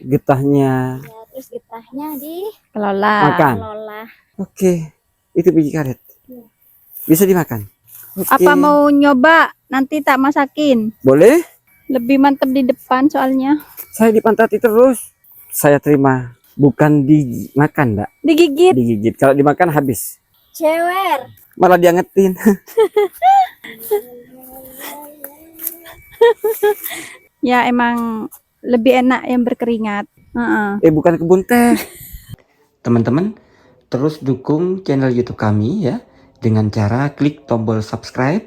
Getahnya. Ya, terus getahnya Kelola. Makan. dikelola. Oke, itu biji karet. Iya. Bisa dimakan. Oke. Apa mau nyoba? Nanti tak masakin. Boleh? Lebih mantep di depan soalnya. Saya dipantati terus. Saya terima. Bukan dimakan, Mbak. Digigit. Digigit. Kalau dimakan habis. Cewer. Malah diangetin. Ya emang lebih enak yang berkeringat. Bukan kebun teh. Teman-teman, terus dukung channel YouTube kami ya dengan cara klik tombol subscribe,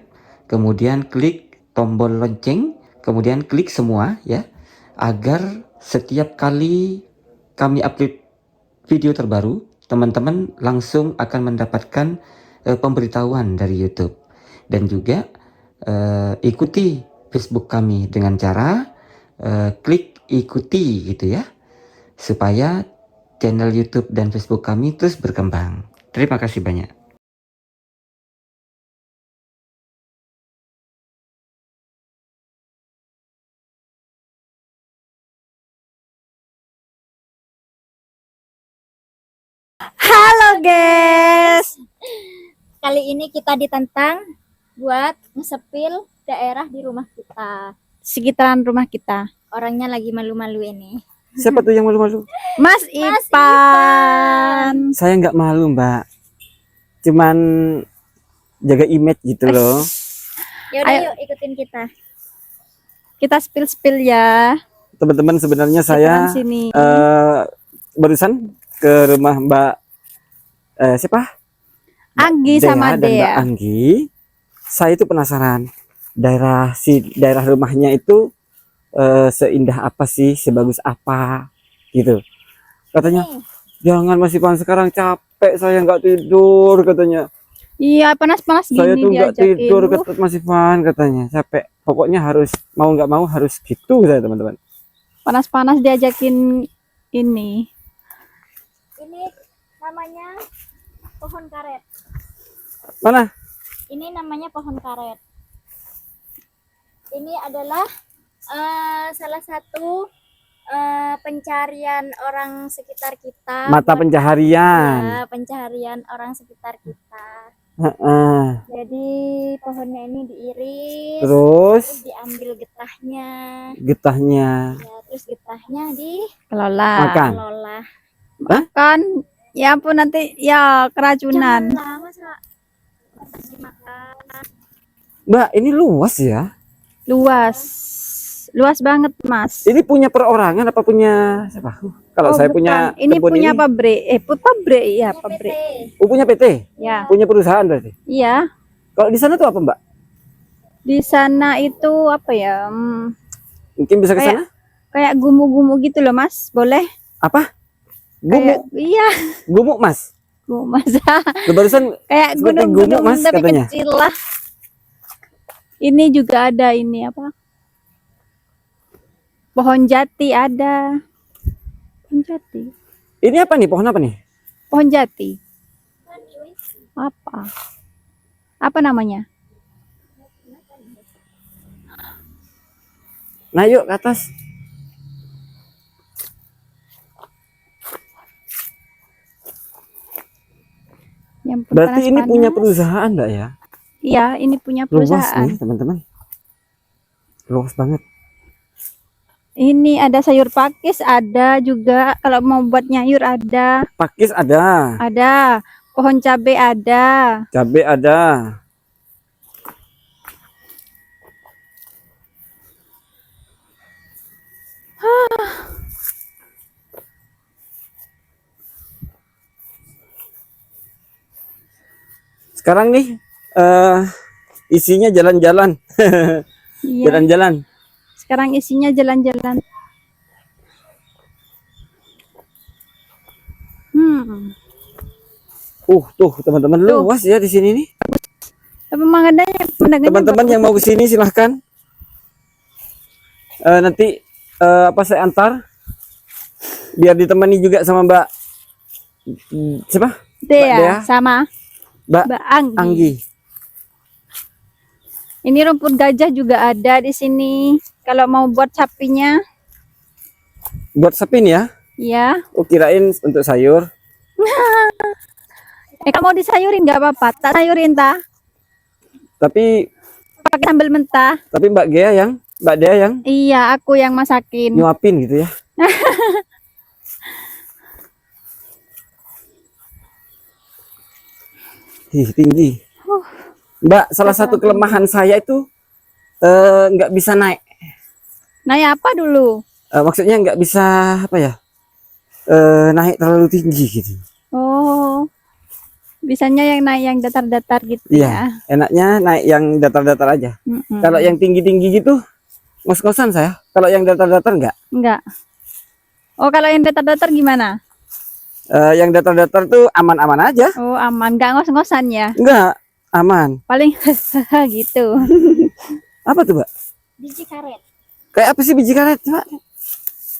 kemudian klik tombol lonceng, kemudian klik semua ya, agar setiap kali kami upload video terbaru, teman-teman langsung akan mendapatkan pemberitahuan dari YouTube. Dan juga ikuti Facebook kami dengan cara klik ikuti gitu ya, supaya channel YouTube dan Facebook kami terus berkembang. Terima kasih banyak. Halo guys. Kali ini kita ditantang buat ngesepil daerah di rumah kita. Sekitaran rumah kita. Orangnya lagi malu-malu ini. Siapa tuh yang malu-malu? Mas Ipan. Saya nggak malu, Mbak. Cuman jaga image gitu loh. Ya udah Ayo. yuk ikutin kita. Kita spill ya. Teman-teman, sebenarnya saya Sekitaran sini. barusan ke rumah Mbak siapa? Anggi sama dan Mbak Dea. Anggi. Saya itu penasaran daerah rumahnya itu seindah apa sih, sebagus apa gitu. Katanya jangan, masih panas sekarang, capek saya nggak tidur katanya. Iya, panas-panas gini Saya tuh nggak diajakin. tidur Mas Ivan, katanya capek. Pokoknya harus, mau nggak mau harus gitu saya, teman-teman. Panas-panas diajakin ini. Ini namanya pohon karet. Mana? Ini namanya pohon karet. Ini adalah salah satu pencarian orang sekitar kita. Mata pencaharian. Ya, pencaharian orang sekitar kita. Jadi pohonnya ini diiris, Terus diambil getahnya. getahnya Ya, terus getahnya Kelola. makan. dikelola. Makan. Ya ampun, nanti ya keracunan. Jangan lama, kasih makan. Mbak, ini luas ya? Luas. Luas banget, Mas. Ini punya perorangan apa punya siapa? Kalau saya bukan. punya Ini kebun punya ini. pabrik. Pabrik ya, Ini pabrik. PT. Punya PT? Ya. Punya perusahaan berarti? Iya. Kalau di sana tuh apa, Mbak? Di sana itu apa ya? Mungkin bisa ke sana? Kayak gumu-gumu gitu loh, Mas. Boleh? Apa? Gumuk? Iya, Gumuk, Mas? gumu, Mas. Barusan Kayak seperti gunung-gunung gumuk, Mas, tapi katanya. kecil lah. Ini juga ada ini apa? Pohon jati ada. Pohon jati. Ini apa nih? Pohon apa nih? Pohon jati. Apa? Apa namanya? Nah, yuk ke atas. Yang Berarti ini panas-panas. punya perusahaan enggak ya? Iya, ini punya Luas perusahaan. nih, teman-teman. Luas banget. Ini ada sayur pakis, ada juga kalau mau buat nyayur ada. Pakis ada, Ada. Pohon cabai ada. cabai ada. Sekarang nih isinya jalan-jalan. Iya. Jalan-jalan. Sekarang isinya jalan-jalan. Tuh teman-teman, luas ya di sini nih. Teman-teman yang mau ke sini silahkan. Nanti apa saya antar biar ditemani juga sama Mbak siapa? Dea sama Mbak Anggi. Anggi. Ini rumput gajah juga ada di sini. Kalau mau buat sapinya. Buat sepin ya? Iya. Oh, kirain untuk sayur. Kalau mau disayurin nggak apa-apa. Tak sayurin ta. Tapi Pakai sambal mentah. Mbak Dea yang Iya, aku yang masakin. nyuapin gitu ya. Ih, tinggi. Mbak, salah satu kelemahan saya itu nggak bisa naik. Naik apa dulu? Maksudnya nggak bisa apa ya? Naik terlalu tinggi gitu. Oh. Bisanya yang naik yang datar-datar gitu Iya, ya. enaknya naik yang datar-datar aja. Mm-mm. Kalau yang tinggi-tinggi gitu ngos-ngosan saya. Kalau yang datar-datar Enggak. Oh, kalau yang datar-datar gimana? yang datar-datar tuh aman-aman aja. Oh, aman. Enggak ngos-ngosan ya. Enggak, aman. Paling gitu. Apa tuh, Mbak? Biji karet. Kayak apa sih biji karet, Mbak?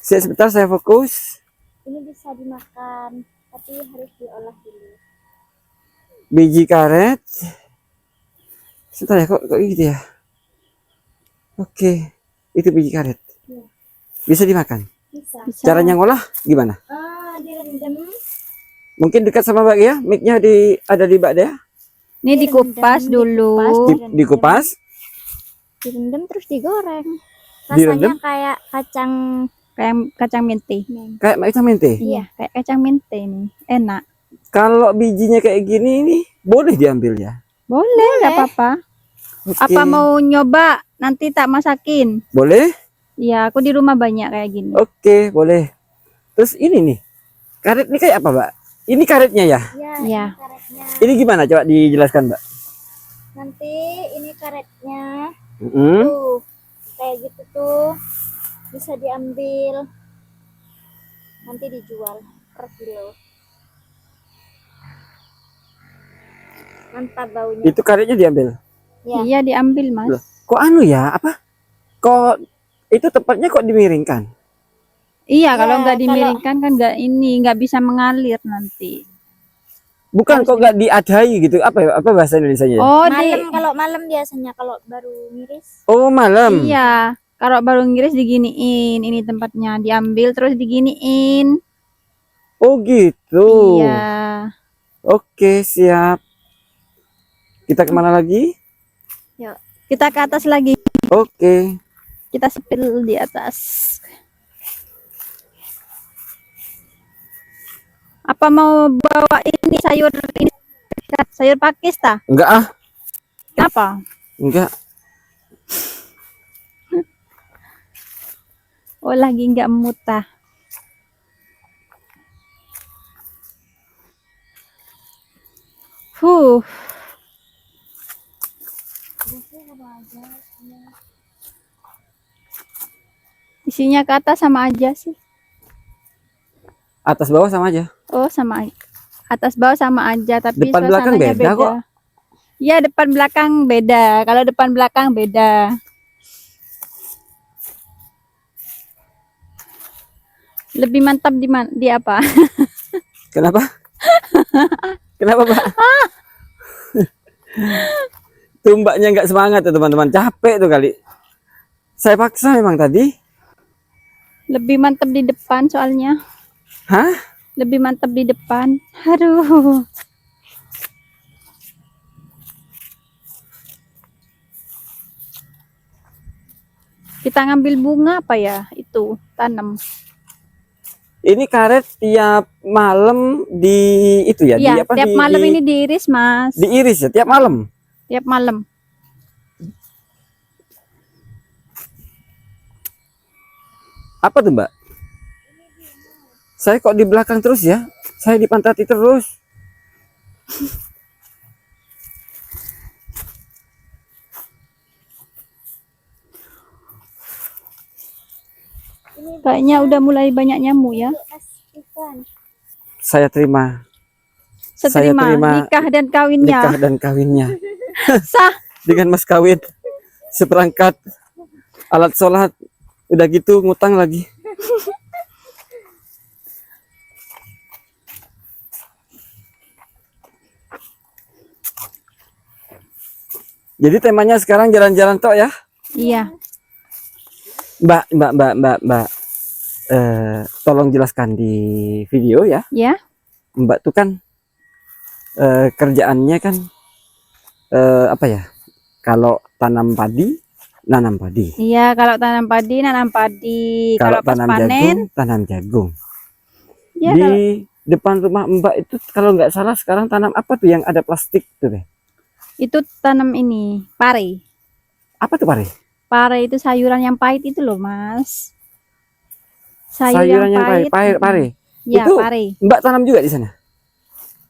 Sebentar saya fokus. Ini bisa dimakan, tapi harus diolah dulu. Biji karet. Sebentar ya, kok gitu ya? Oke, itu biji karet. Iya. Bisa dimakan. Bisa. Bisa. Caranya ngolah gimana? Direndam. Mungkin dekat sama Mbak ya, mic-nya ada di Mbak Dea. Ini dikupas dulu. Dikupas. Direndam terus digoreng. Direndam? Rasanya kayak kacang Kayak kacang mente. Kayak macam mente. Iya, kayak kacang mente nih. Enak. Kalau bijinya kayak gini ini boleh diambil ya? Boleh, nggak apa-apa. Oke. Apa mau nyoba? Nanti tak masakin. Boleh? Iya, aku di rumah banyak kayak gini. Oke, boleh. Terus ini nih. Karet ini kayak apa, Mbak? Ini karetnya ya? ya, Iya. ini karetnya. Ini gimana? Coba dijelaskan, Mbak. Nanti ini karetnya Mm-mm. tuh kayak gitu tuh bisa diambil, nanti dijual per kilo. Mantap baunya. Itu karetnya diambil. Ya. Iya, diambil, Mas. Loh, kok anu ya? Apa? Kok itu tepatnya kok dimiringkan? Iya, kalau Ya, nggak dimiringkan kan nggak bisa mengalir nanti. Bukan kok nggak diadai gitu? Apa bahasa Indonesianya? Oh, Malam, kalau malam biasanya, kalau baru miris. Oh, malam. iya. Kalau baru ngiris diginiin, ini tempatnya diambil terus diginiin. Oh, gitu. Iya. Oke, siap. Kita kemana lagi? Yuk. Kita ke atas lagi. Oke. Kita sepil di atas. Apa mau bawa ini sayur pakis ta? Enggak ah, Kenapa? enggak. Oh, lagi nggak mutah. Huh. Isinya ke atas sama aja sih. Atas bawah sama aja. Oh, sama aja. Atas bawah sama aja, tapi Depan belakang suasananya beda kok. Iya, depan belakang beda. Kalau depan belakang beda. Lebih mantap di apa? Kenapa? Kenapa, Pak? Tuh mbaknya nggak semangat tuh teman-teman, capek tuh kali. Saya paksa memang tadi. Lebih mantap di depan soalnya. Hah? Lebih mantap di depan. Aduh. Kita ngambil bunga apa ya? Itu tanam. Ini karet tiap malam di itu ya? Iya, di apa, tiap malam ini diiris, Mas. diiris ya tiap malam. Tiap malam. Apa tuh, Mbak? Saya kok di belakang terus ya? Saya dipantati terus. Kayaknya udah mulai banyak nyamuk ya. Mas Ivan, Saya terima Seterima terima nikah dan kawinnya. nikah dan kawinnya Sah. dengan mas kawin seperangkat alat sholat. Udah gitu ngutang lagi. Jadi temanya sekarang jalan-jalan tok ya, Iya. Mbak. tolong jelaskan di video ya. Ya, Mbak tuh kan kerjaannya kan apa ya? Kalau tanam padi, nanam padi. iya, kalau tanam padi, nanam padi. Kalau Kalau pas tanam panen, jagung, tanam jagung. ya Di kalau depan rumah Mbak itu kalau nggak salah sekarang tanam apa tuh yang ada plastik tuh deh? itu tanam ini, pare. Apa tuh pare? Pare itu sayuran yang pahit itu loh, Mas. Sayuran yang pare, pare. Ya, Itu pare. Mbak tanam juga di sana?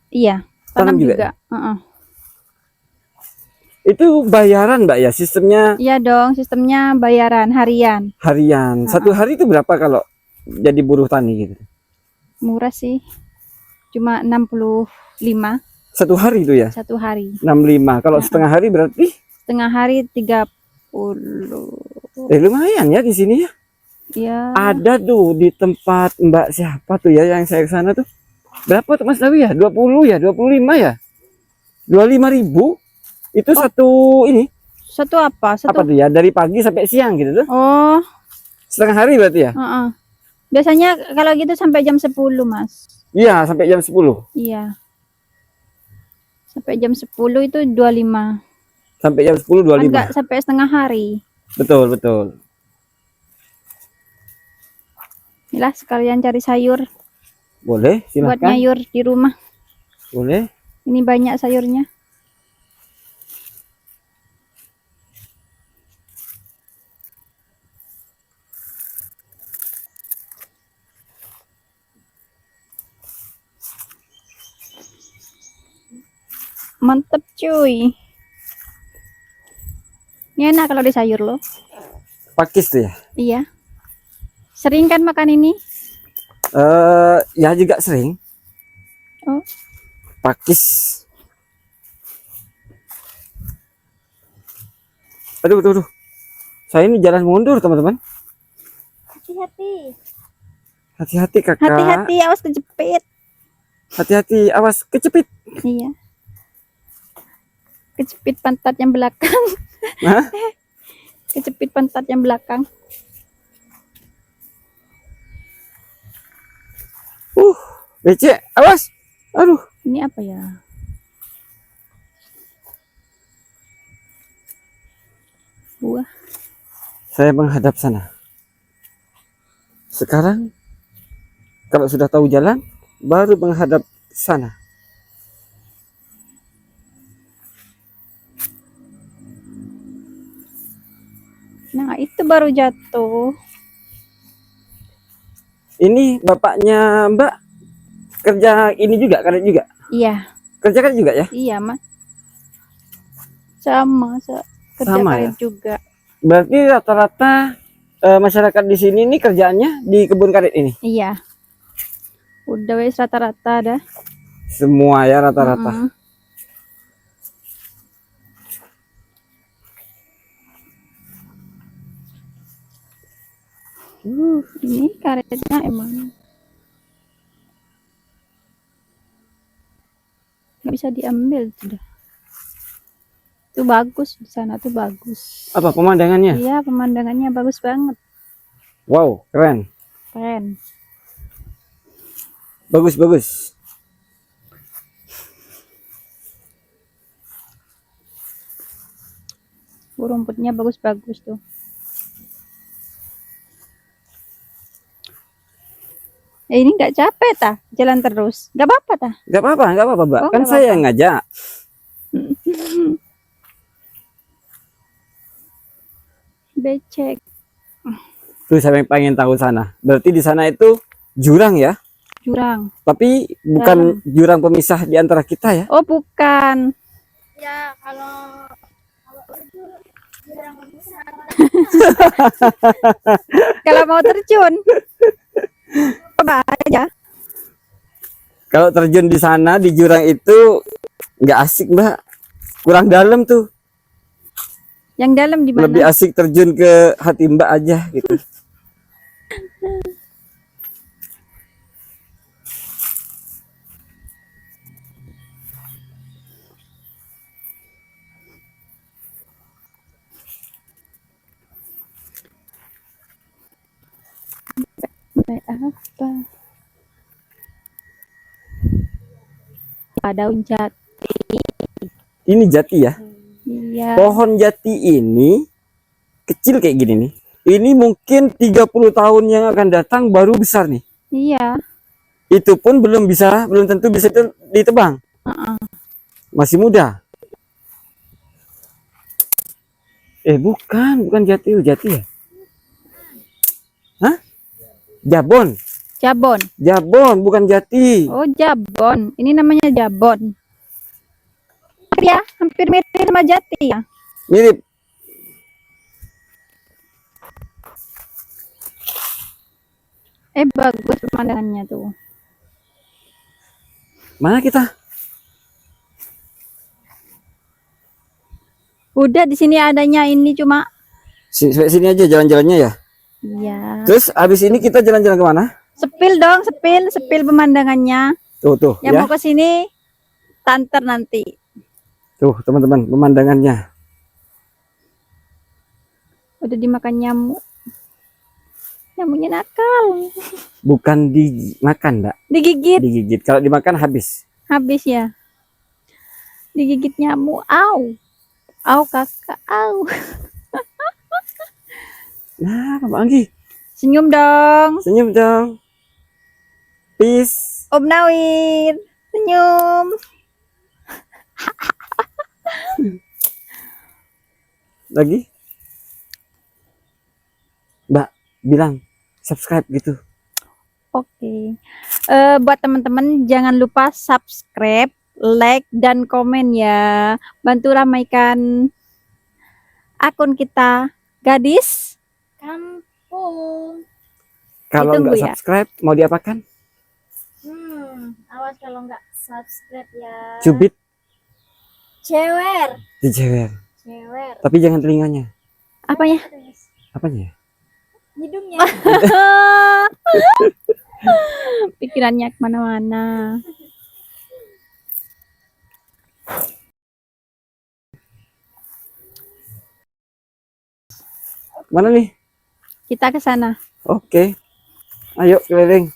Iya, Tanam tanam juga juga. Heeh. Itu bayaran Mbak ya, sistemnya Iya dong, sistemnya bayaran harian. harian. Satu hari itu berapa kalau jadi buruh tani gitu? Murah sih. Cuma 65 Satu hari itu ya? satu hari. 65. Kalau setengah hari berarti Setengah hari 30. lumayan ya di sini ya. Ya, Ada tuh di tempat Mbak siapa tuh ya yang saya ke sana tuh. Berapa tuh Mas Dawi ya? 20 ya? 25 ya? 25.000 itu satu ini. satu apa? Apa tuh ya? Dari pagi sampai siang gitu tuh. Oh, Setengah hari berarti ya? heeh. Biasanya kalau gitu sampai jam 10, Mas. Iya, sampai jam 10. Iya. Sampai jam 10 itu 25. Sampai jam 10 Kan 25. enggak sampai setengah hari. Betul, betul. Inilah sekalian cari sayur Boleh, buat silakan. nyayur di rumah. Boleh. Ini banyak sayurnya. Mantep cuy. Ini enak kalau di sayur loh. Pakis tuh ya. Iya. Sering kan makan ini? Ya juga sering. Oh, Pakis. Aduh, aduh, aduh. Saya ini jalan mundur, teman-teman. Hati-hati. Hati-hati, Kakak. hati-hati, awas kejepit. Hati-hati, awas kecepit. Iya. Kejepit pantat yang belakang. Hah? Kejepit pantat yang belakang. Becek, awas. Aduh. Ini apa ya? Buah. Saya menghadap sana. Sekarang, kalau sudah tahu jalan, baru menghadap sana. Nah, itu baru jatuh. Ini bapaknya Mbak kerja ini juga, karet juga. Iya, Kerja karet juga ya? iya, Mas. Sama, kerja Sama karet ya? juga. Berarti rata-rata masyarakat di sini ini kerjaannya di kebun karet ini. Iya. Udah wes rata-rata dah. Semua ya rata-rata. Mm-mm. Ini karetnya emang nggak bisa diambil sudah. Itu bagus di sana tuh bagus. Apa pemandangannya? Iya, pemandangannya bagus banget. Wow, keren. Keren. Bagus, bagus. Rumputnya bagus-bagus tuh. Ini nggak capek tah jalan terus? Nggak apa-apa tah? Nggak apa-apa, Mbak. Oh, Kan nggak saya apa-apa. yang ngajak. Becek. Tuh saya pengen tahu sana. Berarti di sana itu jurang ya? Jurang. Tapi bukan jurang pemisah di antara kita ya? Oh, bukan. Ya, kalau jurang besar. Kalau mau terjun, coba aja. Kalau terjun di sana di jurang itu nggak asik Mbak. Kurang dalam tuh. Yang dalam di Lebih mana? asik terjun ke hati Mbak aja gitu. Kayak apa? Daun jati. Ini jati ya. Iya. Pohon jati ini kecil kayak gini nih. Ini mungkin 30 tahun yang akan datang baru besar nih. Iya. Itu pun belum tentu bisa ditebang. Masih muda. Bukan jati ya. Hah? Jabon. Jabon. Jabon, bukan jati. Oh, jabon. Ini namanya jabon. Ya, hampir mirip sama jati ya. Mirip. Bagus pemandangannya tuh. Mana kita? Udah di sini adanya ini cuma. Sini aja jalan-jalannya ya. Iya. Terus habis ini kita jalan-jalan kemana? Sepil dong, sepil pemandangannya. Tuh Yang ya. mau ke sini tanter nanti. Tuh teman-teman pemandangannya. Udah dimakan nyamuk. Nyamuknya nakal. Bukan dimakan, Mbak. Digigit. Digigit. Kalau dimakan habis. Habis ya. Digigit nyamuk. Au. Au kakak. Au. Nah, Pak Anggi. Senyum dong. Senyum dong. Peace. Om Nawir. Senyum. Lagi. Mbak, bilang subscribe gitu. Oke. Buat teman-teman jangan lupa subscribe, like, dan komen ya. Bantu ramaikan akun kita. Gadis Kampung. Kalau Ditunggu nggak ya. subscribe, mau diapakan? Awas kalau nggak subscribe ya. Cubit, Cewer. dijewer. Cewer. Tapi jangan telinganya. Apanya? Apanya? Hidungnya. Pikirannya kemana-mana. Mana nih? Kita ke sana. Oke. Ayo keliling.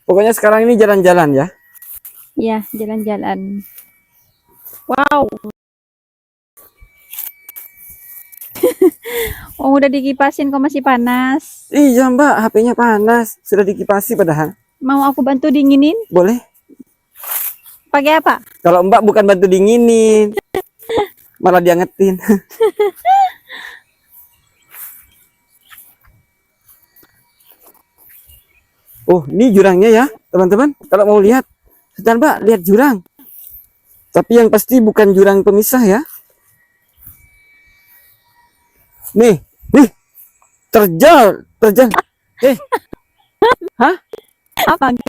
Pokoknya sekarang ini jalan-jalan ya. Iya, jalan-jalan. Wow. Oh, udah dikipasin kok masih panas. Iya Mbak, HP-nya panas. Sudah dikipasi padahal. Mau aku bantu dinginin? Boleh? Pakai apa? Kalau Mbak bukan bantu dinginin, malah diangetin. Oh, ini jurangnya ya, teman-teman. Kalau mau lihat, sebentar Mbak, lihat jurang. Tapi yang pasti bukan jurang pemisah ya. Nih, terjal. Hah? Apa? Tuh.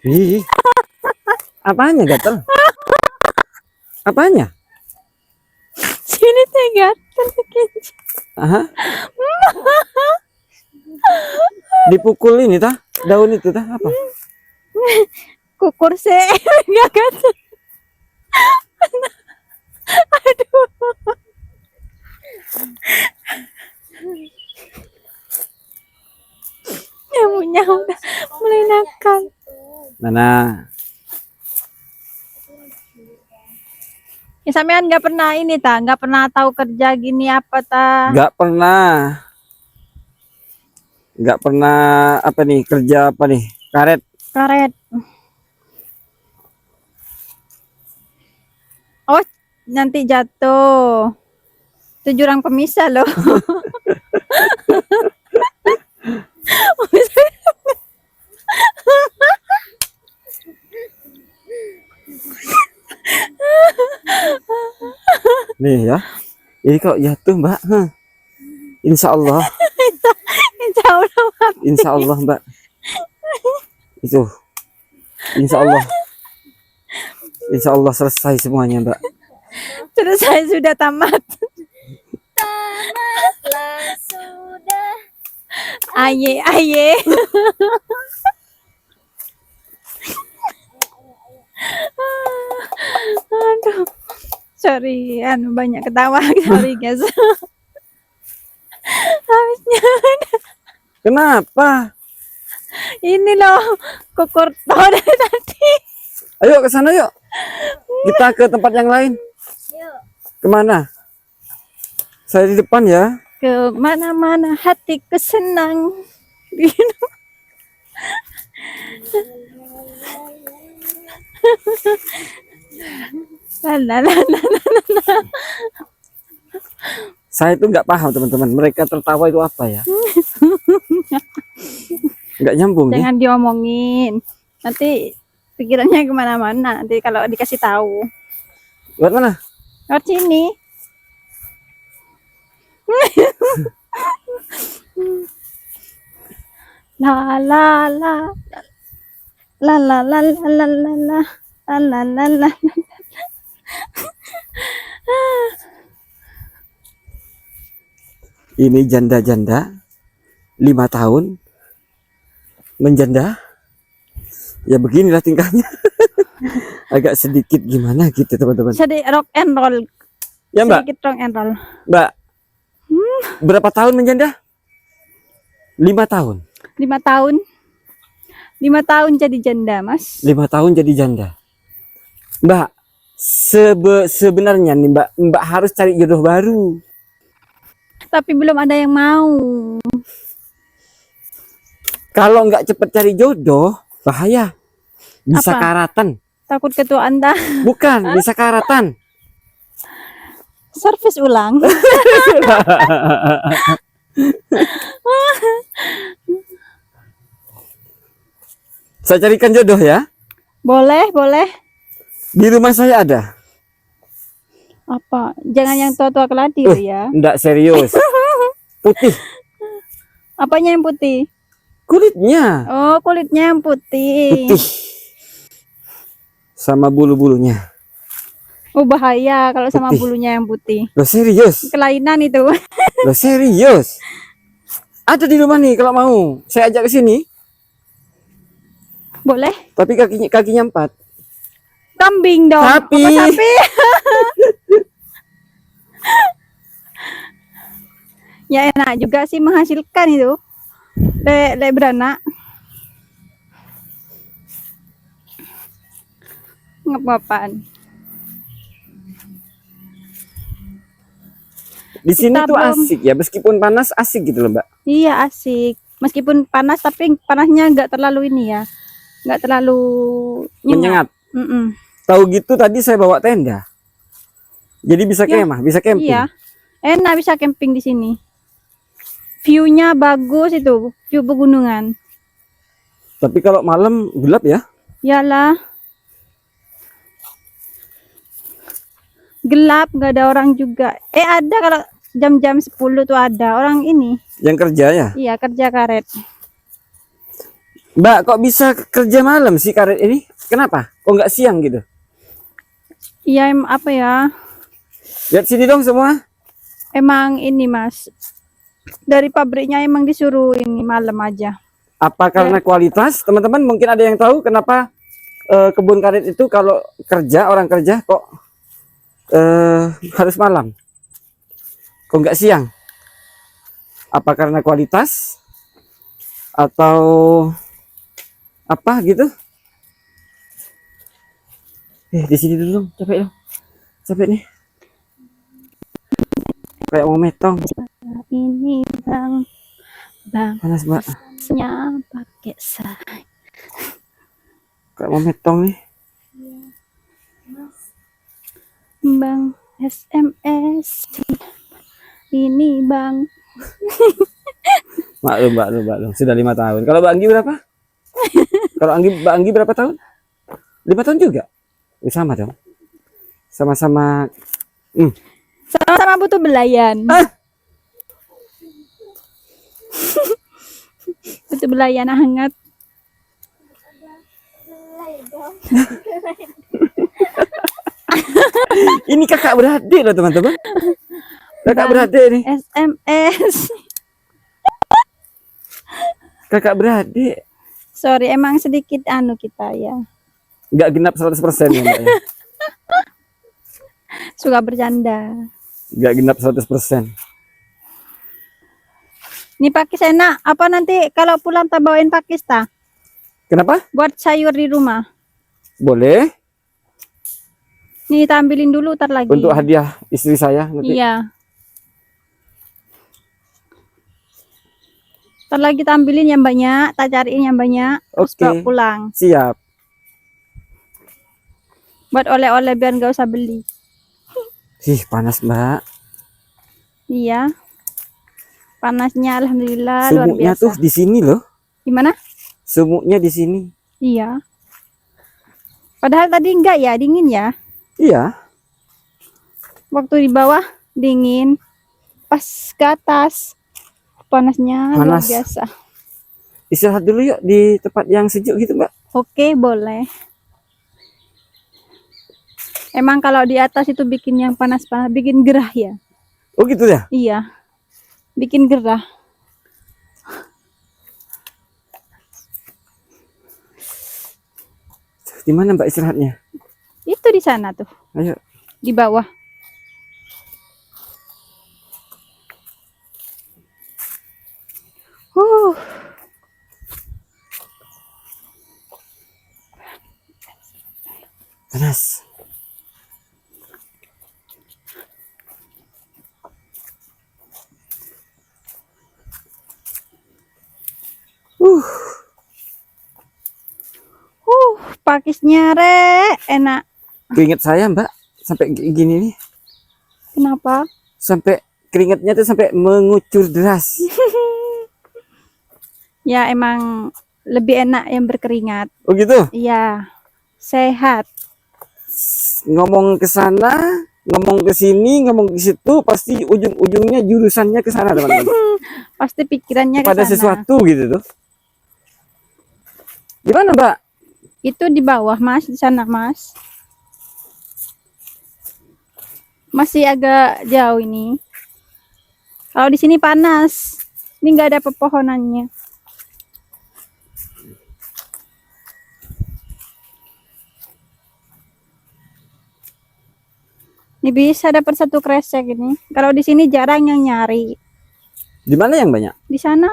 Ih, apanya gatel? Apanya? Sini teh gatel. Aha. Dipukul ini tah, daun itu tah apa? Kukur sih. Enggak gatel. Aduh. Nyamuknya udah mulai nakal. Mana? Ya, sampean nggak pernah ini nggak pernah tahu kerja gini apa Nggak pernah apa nih kerja apa nih karet. Oh, nanti jatuh. Itu jurang pemisah loh. nih ya. Ini kok jatuh Mbak? Insya Allah. Insya Allah Mbak. Itu. Insya Allah selesai semuanya Mbak. Selesai sudah tamat. Tamatlah sudah. Aye. Aduh. Sorry, banyak ketawa. Sorry guys. Kenapa? Ini loh, kukurto dari tadi. Ayo ke sana yuk. Kita ke tempat yang lain. Yuk. Kemana? Saya di depan ya. Ke mana-mana hatiku senang. La la la la. Saya itu nggak paham teman-teman. Mereka tertawa itu apa ya? Nggak nyambung ya. Jangan diomongin. Nanti pikirannya kemana-mana. Nanti kalau dikasih tahu. Buat mana? Lewat sini. La la la. La la la la la la la. La la la la. Ini janda-janda 5 tahun menjanda. Ya beginilah tingkahnya. Agak sedikit gimana gitu teman-teman. Sedikit rock and roll. Ya Mbak, Sedikit rock and roll. Mbak. Berapa tahun menjanda? 5 tahun. 5 tahun. 5 tahun jadi janda, Mas. 5 tahun jadi janda. Mbak, sebenarnya nih Mbak harus cari jodoh baru. Tapi belum ada yang mau. Kalau nggak cepet cari jodoh, bahaya. Bisa Apa? karatan. Takut ketua Anda. Bukan, bisa karatan. Servis ulang. Saya carikan jodoh ya. Boleh, boleh. Di rumah saya ada. Apa? Jangan yang tua-tua keladi ya. Enggak serius. Putih. Apanya yang putih? Kulitnya Oh, kulitnya yang putih. putih. Sama bulu-bulunya. Oh, bahaya kalau sama Putih. bulunya yang putih. Loh serius. Kelainan itu. Loh serius. Ada di rumah nih kalau mau. Saya ajak ke sini. Boleh? Tapi kakinya 4. Kambing dong. Sapi. Apa sapi? Ya enak juga sih menghasilkan itu. Le beranak. Ngapa-apaan? Di sini Kita tuh belum- asik ya, meskipun panas asik gitu loh Mbak. Iya asik. Meskipun panas tapi panasnya nggak terlalu ini ya. Nggak terlalu Menyengat. Mm-mm. Tahu gitu tadi saya bawa tenda. Jadi bisa Ya, kemah, bisa camping. Iya. Enak bisa camping di sini. View-nya bagus itu, view pegunungan. Tapi kalau malam gelap ya. Yalah. Gelap, nggak ada orang juga. Ada kalau jam-jam 10 tuh ada orang ini. Yang kerja ya. Iya, kerja karet. Mbak, kok bisa kerja malam sih karet ini? Kenapa? Kok nggak siang gitu? Iya, apa ya? Lihat sini dong semua. Emang ini, Mas. Dari pabriknya emang disuruh ini malam aja. Apa karena kualitas? Teman-teman mungkin ada yang tahu kenapa kebun karet itu kalau orang kerja kok harus malam? Kok nggak siang? Apa karena kualitas? Atau apa gitu? Di sini dulu dong, capek dong. Capek nih. Kayak mau metong. Ini bang Panas, Mbak. nya pakai say. Kayak mau metong nih. Bang SMS. Ini bang. Maklum. Sudah 5 tahun. Kalau Mbak Anggi berapa? Kalau Mbak Anggi berapa tahun? 5 tahun juga? Sama dong. Sama-sama. Sama-sama butuh belayan. Butuh belayan hangat. Ini kakak beradik loh teman-teman. Kakak beradik nih. SMS. Kakak beradik. Sorry, emang sedikit anu kita ya. Nggak genap 100% ya Mbak ya. Suka bercanda. Nggak genap 100%. Ini pakis enak. Apa nanti kalau pulang tak bawain pakis ta? Kenapa? Buat sayur di rumah. Boleh. Nih tampilin dulu ntar lagi. Untuk hadiah istri saya nanti. Iya. Ntar lagi tampilin yang banyak, tak cariin yang banyak. Terus Oke. bawa pulang. Siap. Buat oleh-oleh biar nggak usah beli. Ih, panas, Mbak. Iya. Panasnya alhamdulillah luar Sumuknya biasa. tuh di sini loh. Gimana? Sumuknya di sini. Iya. Padahal tadi enggak ya, dingin ya. Iya. Waktu di bawah dingin. Pas ke atas panasnya luar Panas. biasa. Istirahat dulu yuk di tempat yang sejuk gitu, Mbak. Oke, boleh. Emang kalau di atas itu bikin yang panas-panas, bikin gerah ya? Oh gitu ya? Iya. Bikin gerah. Di mana Mbak istirahatnya? Itu di sana tuh, Ayo. di bawah. Huh. Panas. Pakisnya enak. Keringet saya Mbak sampai gini nih. Kenapa? Sampai keringetnya tuh sampai mengucur deras. Ya emang lebih enak yang berkeringat. Oh gitu? Iya. Sehat. Ngomong ke sana, ngomong ke sini, ngomong ke situ, pasti ujung-ujungnya jurusannya ke sana, teman-teman. Pasti pikirannya ke Pada sana. sesuatu gitu tuh. Di mana, Mbak? Itu di bawah, Mas, di sana, Mas. Masih agak jauh ini. Kalau di sini panas. Ini nggak ada pepohonannya. Ini bisa dapat satu kresek ini. Kalau di sini jarang yang nyari. Di mana yang banyak? Di sana.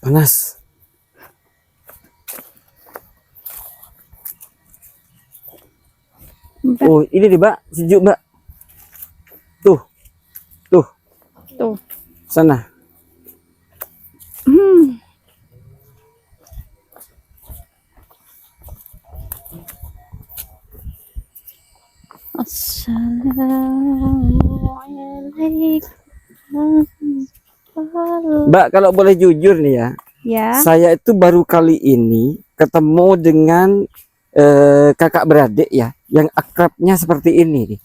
Panas. Bentar. Oh, ini nih, Mbak. Sejuk, Mbak. Tuh. Tuh, Tuh. sana. Assalamualaikum. Mbak, kalau boleh jujur nih ya. Ya. Saya itu baru kali ini ketemu dengan kakak beradik ya, yang akrabnya seperti ini nih.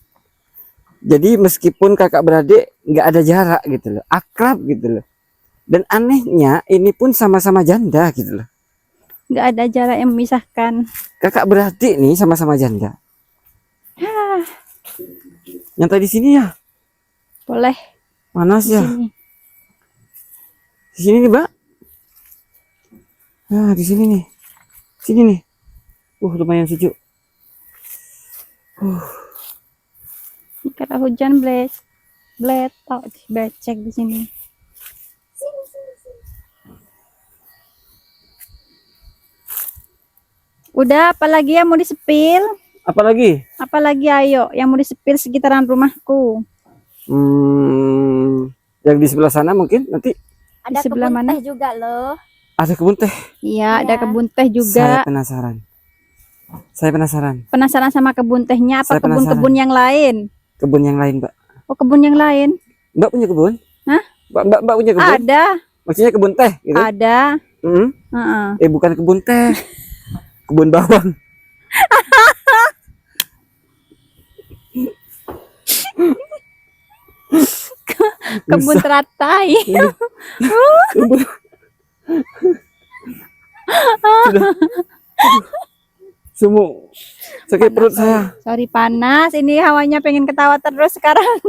Jadi meskipun kakak beradik nggak ada jarak gitu loh, akrab gitu loh. Dan anehnya ini pun sama-sama janda gitu loh. Nggak ada jarak yang memisahkan. Kakak beradik nih sama-sama janda. Nyantai di sini ya? Boleh. Panas Di ya? sini. Di sini nih, Mbak. Nah, di sini nih. Sini nih. Lumayan sejuk. Ini kata hujan bletok becek di sini. Udah, apalagi yang mau disepil? Apalagi? Apalagi ayo yang mau disepil sekitaran rumahku. Yang di sebelah sana mungkin nanti Ada sebelah kebun mana? teh juga loh. ada kebun teh. Iya, ada Iya. kebun teh Saya juga. penasaran. Saya penasaran. Penasaran sama kebun tehnya apa Saya penasaran. kebun-kebun yang lain? Kebun yang lain, Mbak. Oh, kebun yang lain. Mbak punya kebun? Hah? Mbak punya kebun? Ada, Maksudnya kebun teh gitu? ada. Mm-mm. Heeh. Bukan kebun teh. Kebun bawang. Kebun teratai. Sudah. Semua sakit perut saya. Sorry panas, ini hawanya pengen ketawa terus sekarang.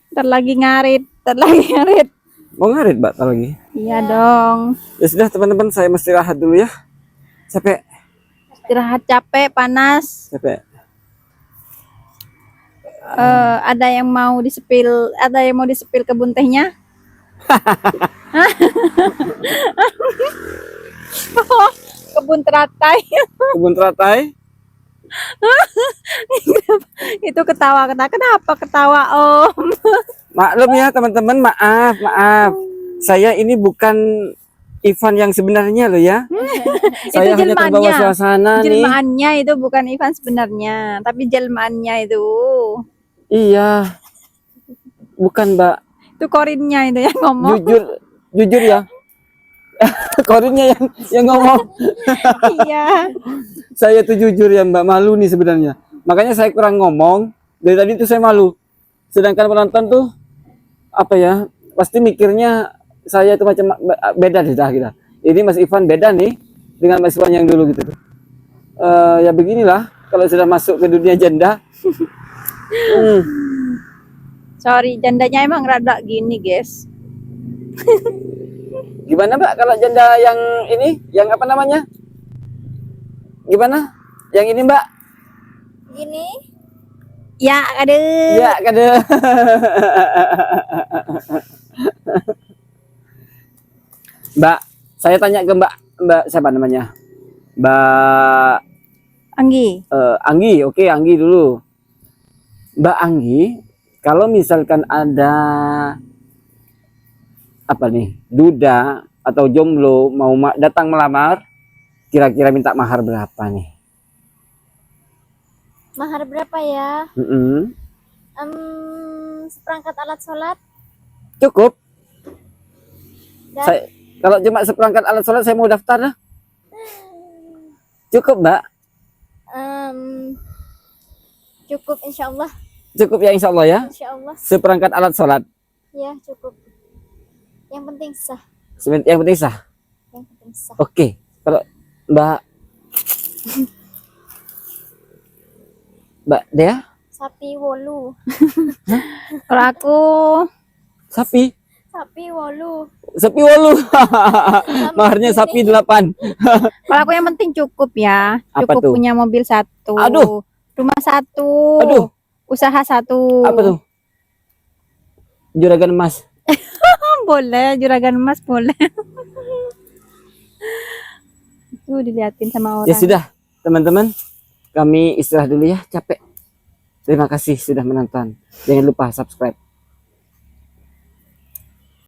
Ntar lagi ngarit, ntar lagi ngarit. Mau ngarit Mbak lagi? Iya dong. Ya sudah teman-teman, saya mesti istirahat dulu ya. Capek. Istirahat capek, panas. Capek. Ada yang mau disepil kebun tehnya? Kebun teratai. Kebun teratai. Itu ketawa. Kenapa ketawa, Om? Maklum ya teman-teman, maaf. Saya ini bukan Ivan yang sebenarnya loh ya. Saya hanya terbawa suasana nih. Jelmaannya itu bukan Ivan sebenarnya, tapi jelmaannya itu. Iya. Bukan Mbak. Itu Korinnya itu yang ngomong. Jujur ya. Korinnya yang ngomong. Iya. Saya tuh jujur ya Mbak, malu nih sebenarnya. Makanya saya kurang ngomong. Dari tadi tuh saya malu. Sedangkan penonton tuh apa ya? Pasti mikirnya saya itu macam beda dah kita. Ini Mas Ivan beda nih dengan Mas Ivan yang dulu gitu. Ya beginilah kalau sudah masuk ke dunia janda. Sorry, jandanya emang rada gini, guys. Gimana Mbak kalau janda yang ini, yang apa namanya? Gimana? Yang ini Mbak? Gini. Ya, ada. Ya, kada. Mbak, saya tanya ke Mbak siapa namanya? Mbak Anggi. Anggi, oke Anggi dulu. Mbak Anggi, kalau misalkan ada apa nih, duda atau jomblo mau datang melamar, kira-kira minta mahar berapa nih? Mahar berapa ya? Seperangkat alat sholat. Cukup. Dan Kalau cuma seperangkat alat sholat saya mau daftar dah. Cukup Mbak? Cukup insya Allah. Cukup ya insya Allah ya. Insya Allah. Seperangkat alat sholat. Ya cukup. Yang penting sah. Yang penting sah. Yang penting sah. Oke. Kalau Mbak Dea? Sapi wolu. Kalau aku Sapi. Sapi wolu. Sapi wolu. Maharnya sapi 8. Kalau aku yang penting cukup ya. Apa Cukup tuh? punya mobil 1. Aduh. Rumah 1. Aduh. Usaha 1. Apa tuh? Juragan emas. Boleh, juragan emas boleh. Itu diliatin sama orang. Ya sudah, teman-teman. Kami istirahat dulu ya, capek. Terima kasih sudah menonton. Jangan lupa subscribe.